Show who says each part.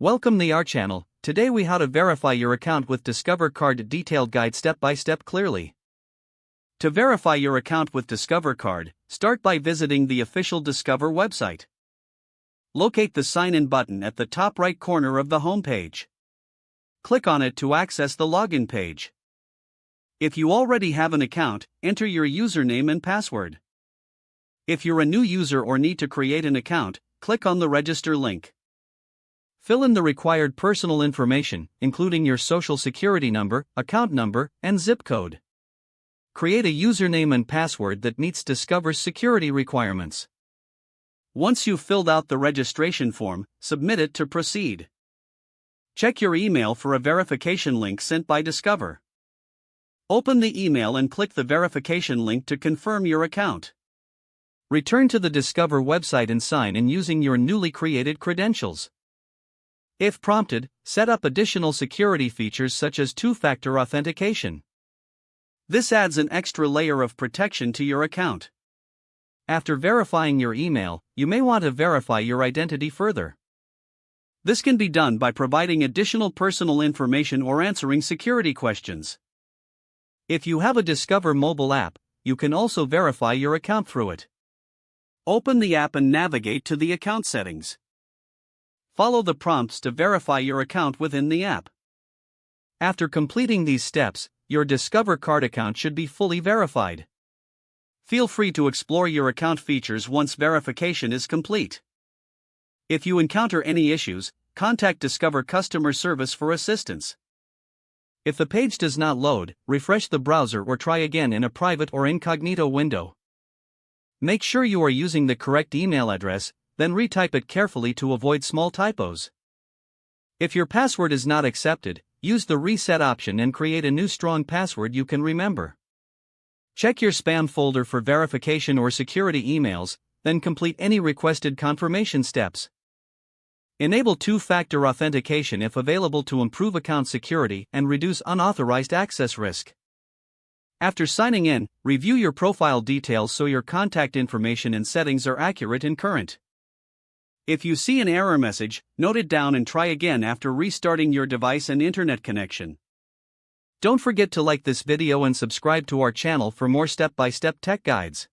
Speaker 1: Welcome to our channel. Today we how to verify your account with Discover Card detailed guide step by step clearly. To verify your account with Discover Card, start by visiting the official Discover website. Locate the sign in button at the top right corner of the home page. Click on it to access the login page. If you already have an account, enter your username and password. If you're a new user or need to create an account, click on the register link. Fill in the required personal information, including your social security number, account number, and zip code. Create a username and password that meets Discover's security requirements. Once you've filled out the registration form, submit it to proceed. Check your email for a verification link sent by Discover. Open the email and click the verification link to confirm your account. Return to the Discover website and sign in using your newly created credentials. If prompted, set up additional security features such as two-factor authentication. This adds an extra layer of protection to your account. After verifying your email, you may want to verify your identity further. This can be done by providing additional personal information or answering security questions. If you have a Discover mobile app, you can also verify your account through it. Open the app and navigate to the account settings. Follow the prompts to verify your account within the app. After completing these steps, your Discover Card account should be fully verified. Feel free to explore your account features once verification is complete. If you encounter any issues, contact Discover customer service for assistance. If the page does not load, refresh the browser or try again in a private or incognito window. Make sure you are using the correct email address, then retype it carefully to avoid small typos. If your password is not accepted, use the reset option and create a new strong password you can remember. Check your spam folder for verification or security emails, then complete any requested confirmation steps. Enable two-factor authentication if available to improve account security and reduce unauthorized access risk. After signing in, review your profile details so your contact information and settings are accurate and current. If you see an error message, note it down and try again after restarting your device and internet connection. Don't forget to like this video and subscribe to our channel for more step-by-step tech guides.